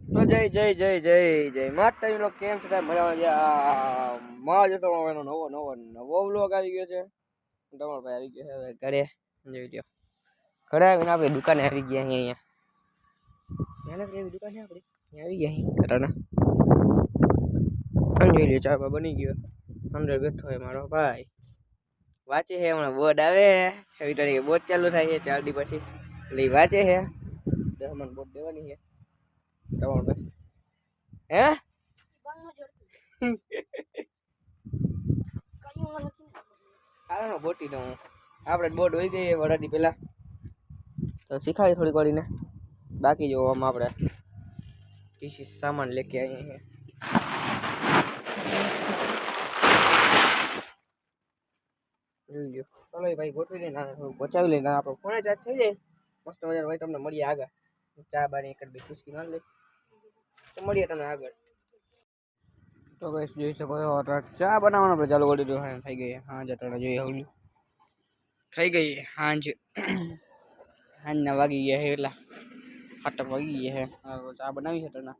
તો જય જય જય જય જય માતા નો કેમ છે મજા માં જતો એનો નવો નવો નવો વ્લોગ આવી ગયો છે. તમારો ભાઈ આવી ગયો છે હવે ઘરે. જોઈ લો ઘરે આવીને આપણે દુકાને આવી ગયા અહીંયા. એવી દુકાન છે આપણી આવી ગયા અહીં કટાના. જોઈ લો ચા બની ગયો અંદર બેઠો હોય મારો ભાઈ વાંચે છે. હમણાં બોર્ડ આવે 6 તારીખે બોર્ડ ચાલુ થાય છે 4 દી પછી એટલે વાંચે છે. 10 મને બોર્ડ દેવાની છે તમારો ભાઈ હે હાલો બોટી દઉં આપણે બોર્ડ હોય ગઈ વડાથી પેલા તો શીખાય થોડીક વાળીને બાકી જો આમ આપણે ટીસી સામાન લેકે આવીએ છીએ. જોઈ લો ચલો ભાઈ ગોઠવી દઈને પહોંચાવી લઈને આપણો ફોને ચાર્જ થઈ જાય મસ્ત મજાનો ભાઈ. તમને મળીએ આગળ ચા બાની એક બે ખુશકી ના લઈ તો મળીએ તમને આગળ. તો ગાઈસ જોઈ શકો છો ચા બનાવવાનો આપણે ચાલુ કરી દીધું. થઈ ગઈ હાંજ અટાણે જોઈએ હવલી થઈ ગઈ હાંજ. હાંજના વાગી ગયા છે એટલા 8 વાગી ગયા છે. ચા બનાવી છે અટાણે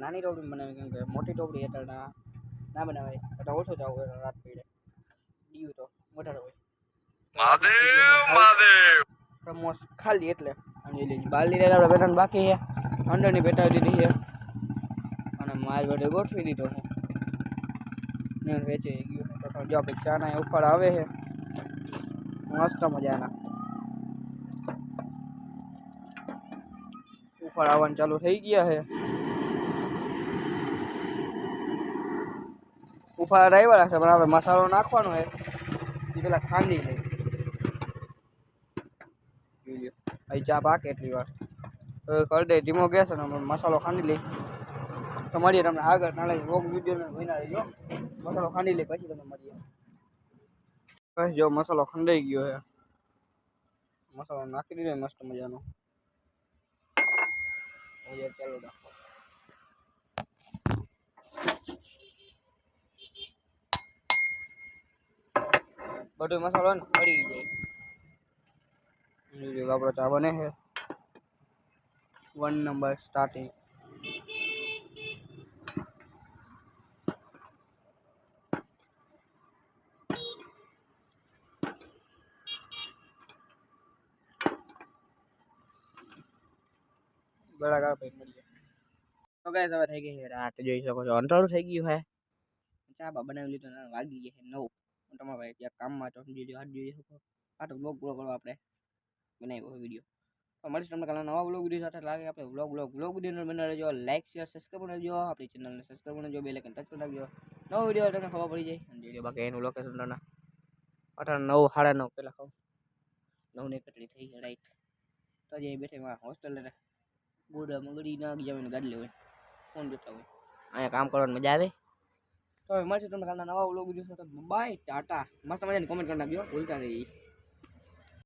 નાની ટોપડી બનાવી કેમ કે મોટી ટોપડી અટાણે ના બનાવાય એટલે ઓછો ચા હોય રાત પીડે દીવું તો વધારે હોય. પ્રમોસ ખાલી એટલે બાલી રેલા આપણે પેટાને બાકી છે અંદરની પેટાવી દીધી છે અને માલ બધે ગોઠવી દીધો છે. વેચાઈ ગયું જો આપણે ચાના ઉફાળ આવે છે મસ્ત મજાના ઉફાળ આવવાનું ચાલુ થઈ ગયા છે. ઉફાળ આવ્યા છે પણ આપણે મસાલો નાખવાનો છે એ પેલા ખાંડી લઈ અહીં ચા પાકે એટલી વાર કરી દે ધીમો ગેસ અને મસાલો ખાંડી લઈ તો મળીએ તમને આગળ નાಳೆ રોગ વિડીયો વિના જો મસાલો ખાંડી લઈ પછી તમને મળીએ. બસ જો મસાલો ખંડાઈ ગયો છે મસાલો નાખી દીધો મસ્ત મજાનો. ચાલો નાખો બધો મસાલો ને પડી જાય. આપણો ચા બને છે 1 નંબર સ્ટાર્ટિંગ. બરાબર ભાઈ મળીએ. તો ગાઈસ હવે થઈ ગઈ છે રાત જોઈ શકો છો અંધારું થઈ ગયું છે. ચા બા બનાવી લીધો વાગી ગયા છે 9. તમારા ભાઈ ત્યાં કામમાં તો સમજી હાથ જોઈ શકો આ તો બ્લોગ કરવા આપણે બનાવ્યો વિડીયો. તો મળીશ તમને કાલે નવા બ્લોગ વિડીયો સાથે લાગે આપણે બ્લોગ વિડીયો બનાવી રહેજો. લાઈક શેર સબસ્ક્રાઈબ કરી દેજો આપણી ચેનલને સબસ્ક્રાઈબ કરી દેજો બેલ આઇકન ટચ કરી નાખજો નવો વિડીયો તમને ખબર પડી જાય. અને જોઈ લો બાકી એનું લોકેશન ના 8 9 9:30 પેલા કહું 9 ને કેટલી થઈ છે રાઈટ. તો જે બેઠે મારા હોસ્ટેલ બોડા મગડી ના જમીને ગાડી લેવાય ફોન જોતા હોય અહીંયા કામ કરવાની મજા આવે. તો મળશે તમને કાલના નવા વ્લોગ વિડીયો સાથે. બાય ટાટા. મસ્ત મજાની કોમેન્ટ કરી નાખજો ભૂલતા નહીં.